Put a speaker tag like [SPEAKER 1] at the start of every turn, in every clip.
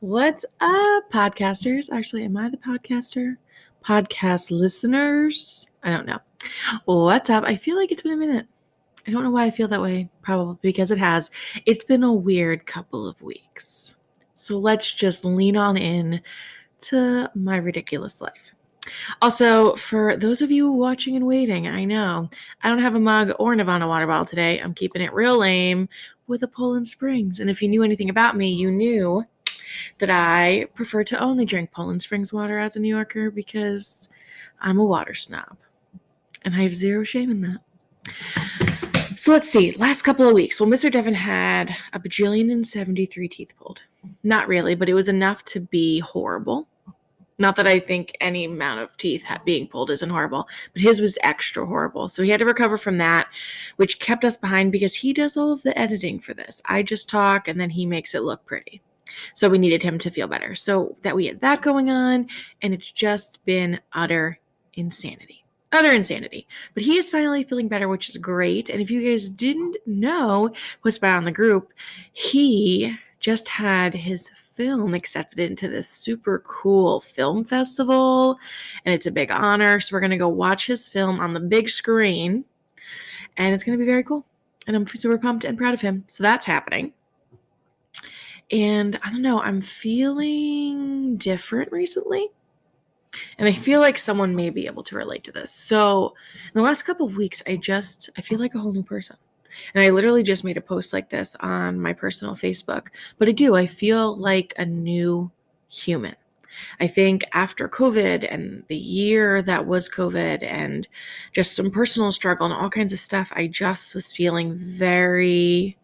[SPEAKER 1] What's up, podcasters? Actually, am I the podcaster? Podcast listeners? I don't know. What's up? I feel like it's been a minute. I don't know why I feel that way. Probably because it has. It's been a weird couple of weeks. So let's just lean on in to my ridiculous life. Also, for those of you watching and waiting, I know I don't have a mug or Nirvana water bottle today. I'm keeping it real lame with a Poland Springs. And if you knew anything about me, you knew that I prefer to only drink Poland Springs water as a New Yorker because I'm a water snob. And I have zero shame in that. So let's see. Last couple of weeks. Well, Mr. Devon had a bajillion and 73 teeth pulled. Not really, but it was enough to be horrible. Not that I think any amount of teeth being pulled isn't horrible, but his was extra horrible. So he had to recover from that, which kept us behind because he does all of the editing for this. I just talk and then he makes it look pretty. So we needed him to feel better. So that we had that going on, and it's just been utter insanity. Utter insanity. But he is finally feeling better, which is great. And if you guys didn't know, was by on the group, he just had his film accepted into this super cool film festival, and it's a big honor. So we're going to go watch his film on the big screen, and it's going to be very cool. And I'm super pumped and proud of him. So that's happening. And I don't know, I'm feeling different recently. And I feel like someone may be able to relate to this. So in the last couple of weeks, I feel like a whole new person. And I literally just made a post like this on my personal Facebook. But I feel like a new human. I think after COVID and the year that was COVID and just some personal struggle and all kinds of stuff, I just was feeling very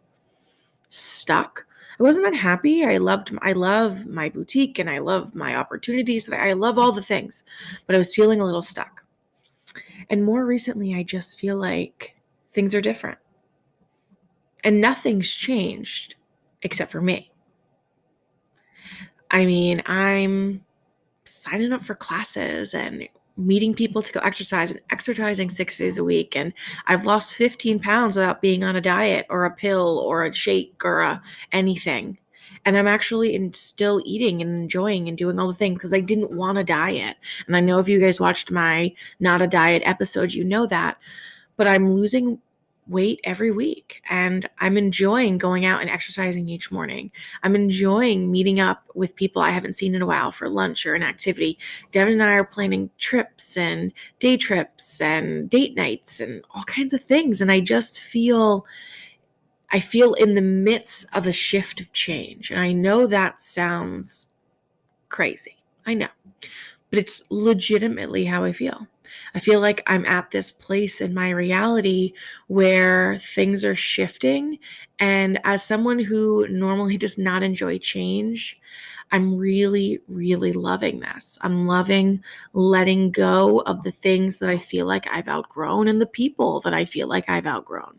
[SPEAKER 1] stuck. I wasn't that happy. I love my boutique and I love my opportunities. I love all the things, but I was feeling a little stuck. And more recently, I just feel like things are different. And nothing's changed except for me. I mean, I'm signing up for classes and meeting people to go exercise and exercising 6 days a week. And I've lost 15 pounds without being on a diet or a pill or a shake or anything. And I'm actually still eating and enjoying and doing all the things because I didn't want a diet. And I know if you guys watched my Not a Diet episode, you know that. But I'm losing weight every week, and I'm enjoying going out and exercising each morning. I'm enjoying meeting up with people I haven't seen in a while for lunch or an activity. Devin and I are planning trips and day trips and date nights and all kinds of things. And I feel in the midst of a shift of change. And I know that sounds crazy. I know, but it's legitimately how I feel. I feel like I'm at this place in my reality where things are shifting. And as someone who normally does not enjoy change, I'm really, really loving this. I'm loving letting go of the things that I feel like I've outgrown and the people that I feel like I've outgrown.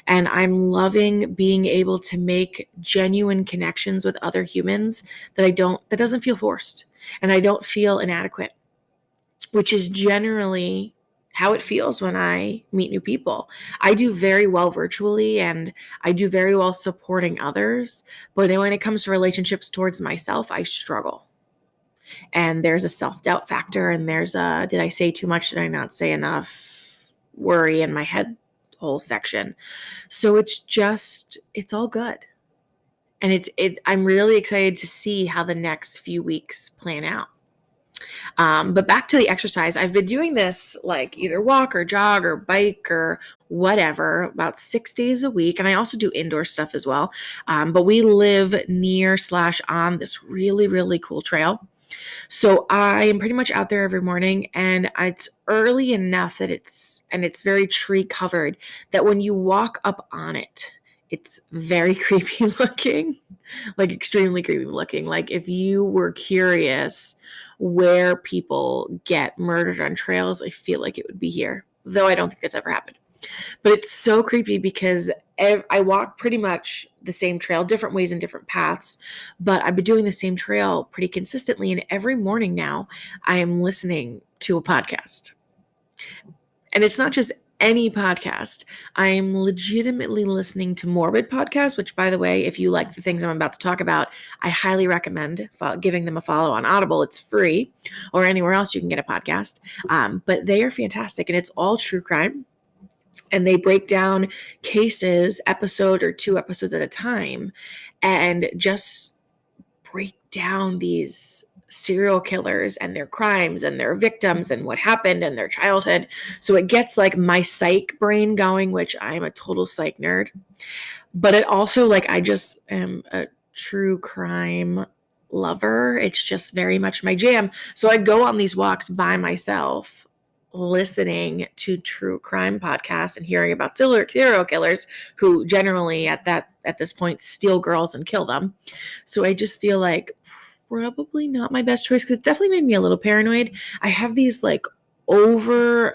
[SPEAKER 1] And I'm loving being able to make genuine connections with other humans that doesn't feel forced. And I don't feel inadequate, which is generally how it feels when I meet new people. I do very well virtually and I do very well supporting others. But when it comes to relationships towards myself, I struggle. And there's a self-doubt factor, and there's a, did I say too much? Did I not say enough? Worry in my head whole section. So it's all good. And I'm really excited to see how the next few weeks plan out. But back to the exercise, I've been doing this like either walk or jog or bike or whatever about 6 days a week. And I also do indoor stuff as well. But we live near/on this really, really cool trail. So I am pretty much out there every morning, and it's early enough that it's very tree covered that when you walk up on it, it's very creepy looking, like extremely creepy looking. Like if you were curious where people get murdered on trails, I feel like it would be here, though I don't think that's ever happened. But it's so creepy because I walk pretty much the same trail, different ways and different paths, but I've been doing the same trail pretty consistently. And every morning now I am listening to a podcast. And it's not just any podcast. I'm legitimately listening to morbid podcasts, which, by the way, if you like the things I'm about to talk about, I highly recommend giving them a follow on Audible. It's free, or anywhere else you can get a podcast. But they are fantastic, and it's all true crime. And they break down cases episode or 2 episodes at a time and just break down these serial killers and their crimes and their victims and what happened in their childhood. So it gets like my psych brain going, which I'm a total psych nerd. But it also, like, I just am a true crime lover. It's just very much my jam. So I go on these walks by myself, listening to true crime podcasts and hearing about serial killers who generally at this point steal girls and kill them. So I just feel like probably not my best choice, because it definitely made me a little paranoid. I have these like so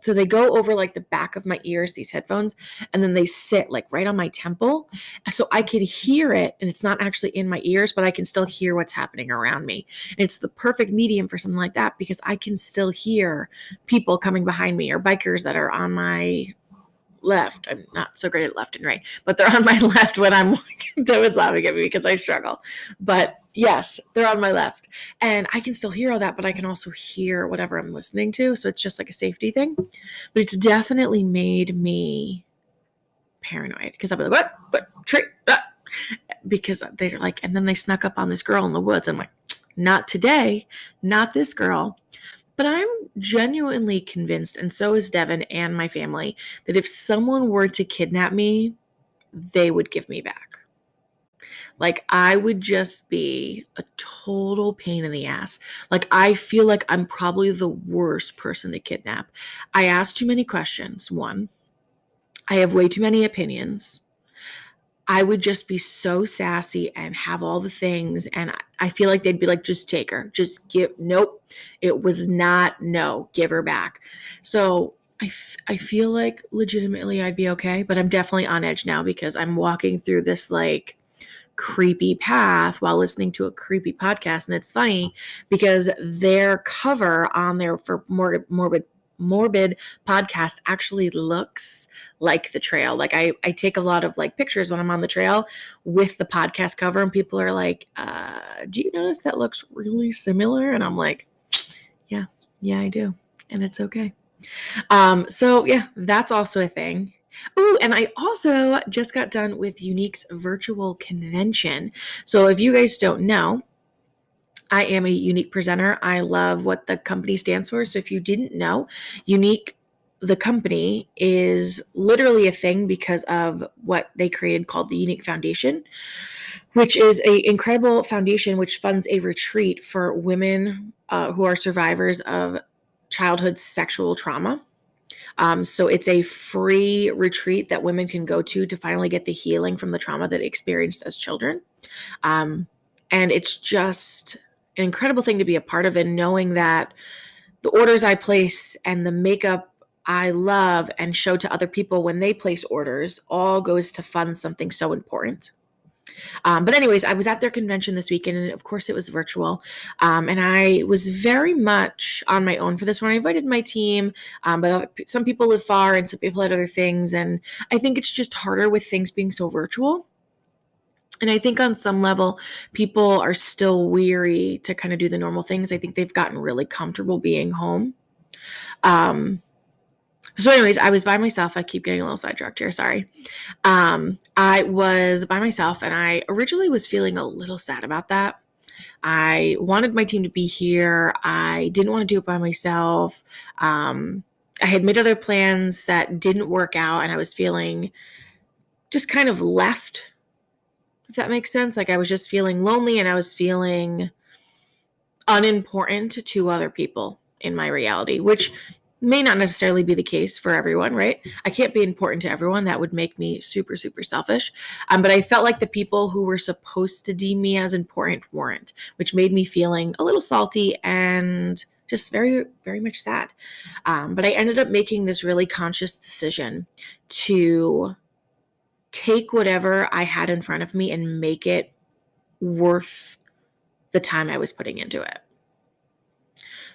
[SPEAKER 1] they go over like the back of my ears, these headphones, and then they sit like right on my temple. So I can hear it, and it's not actually in my ears, but I can still hear what's happening around me. And it's the perfect medium for something like that, because I can still hear people coming behind me or bikers that are on my left. I'm not so great at left and right, but they're on my left when I'm walking. David's laughing at me because I struggle. But yes, they're on my left. And I can still hear all that, but I can also hear whatever I'm listening to. So it's just like a safety thing. But it's definitely made me paranoid, because I'll be like, what? Tree? Ah. Because they're like, and then they snuck up on this girl in the woods. I'm like, not today, not this girl. But I'm genuinely convinced, and so is Devin and my family, that if someone were to kidnap me, they would give me back. Like, I would just be a total pain in the ass. Like, I feel like I'm probably the worst person to kidnap. I ask too many questions, one. I have way too many opinions. I would just be so sassy and have all the things. And I feel like they'd be like, just take her. Just nope. It was not, no, give her back. So I feel like legitimately I'd be okay, but I'm definitely on edge now, because I'm walking through this like creepy path while listening to a creepy podcast. And it's funny because their cover on there for morbid podcast actually looks like the trail. Like I take a lot of like pictures when I'm on the trail with the podcast cover, and people are like, do you notice that looks really similar? And I'm like, yeah, I do. And it's okay. So yeah, that's also a thing. Oh, and I also just got done with Younique's virtual convention. So if you guys don't know, I am a Younique presenter. I love what the company stands for. So if you didn't know, Younique, the company, is literally a thing because of what they created called the Younique Foundation, which is an incredible foundation which funds a retreat for women who are survivors of childhood sexual trauma. So it's a free retreat that women can go to finally get the healing from the trauma that they experienced as children. And it's just an incredible thing to be a part of, and knowing that the orders I place and the makeup I love and show to other people when they place orders all goes to fund something so important. But anyways, I was at their convention this weekend, and of course it was virtual. And I was very much on my own for this one. I invited my team, but some people live far and some people had other things. And I think it's just harder with things being so virtual. And I think on some level, people are still weary to kind of do the normal things. I think they've gotten really comfortable being home. So anyways, I was by myself. I keep getting a little sidetracked here. Sorry. I was by myself, and I originally was feeling a little sad about that. I wanted my team to be here. I didn't want to do it by myself. I had made other plans that didn't work out, and I was feeling just kind of left, if that makes sense. Like I was just feeling lonely, and I was feeling unimportant to other people in my reality, which may not necessarily be the case for everyone, right? I can't be important to everyone. That would make me super, super selfish. But I felt like the people who were supposed to deem me as important weren't, which made me feeling a little salty and just very, very much sad. But I ended up making this really conscious decision to take whatever I had in front of me and make it worth the time I was putting into it.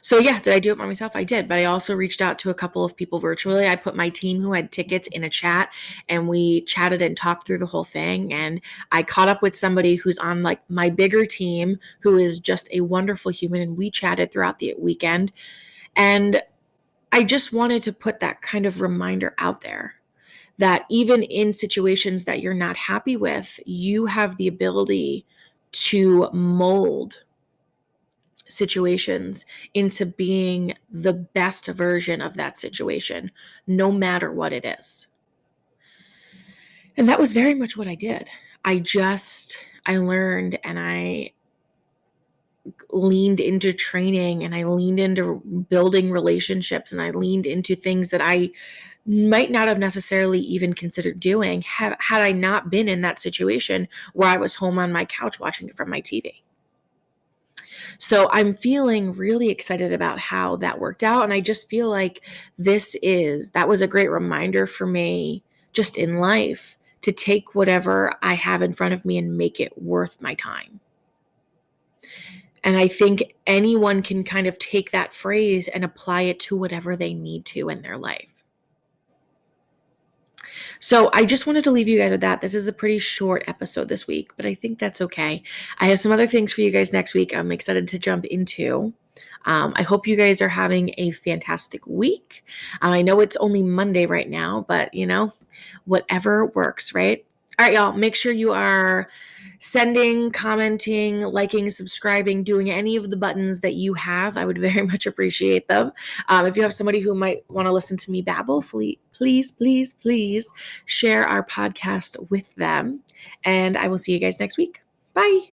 [SPEAKER 1] So yeah, did I do it by myself? I did, but I also reached out to a couple of people virtually. I put my team who had tickets in a chat, and we chatted and talked through the whole thing. And I caught up with somebody who's on like my bigger team, who is just a wonderful human, and we chatted throughout the weekend. And I just wanted to put that kind of reminder out there that even in situations that you're not happy with, you have the ability to mold situations into being the best version of that situation, no matter what it is. And that was very much what I did. I learned, and I leaned into training, and I leaned into building relationships, and I leaned into things that I might not have necessarily even considered doing had I not been in that situation where I was home on my couch watching it from my TV. So I'm feeling really excited about how that worked out. And I just feel like that was a great reminder for me just in life to take whatever I have in front of me and make it worth my time. And I think anyone can kind of take that phrase and apply it to whatever they need to in their life. So I just wanted to leave you guys with that. This is a pretty short episode this week, but I think that's okay. I have some other things for you guys next week I'm excited to jump into. I hope you guys are having a fantastic week. I know it's only Monday right now, but whatever works, right? All right, y'all, make sure you are sending, commenting, liking, subscribing, doing any of the buttons that you have. I would very much appreciate them. If you have somebody who might want to listen to me babble, please, please, please share our podcast with them. And I will see you guys next week. Bye.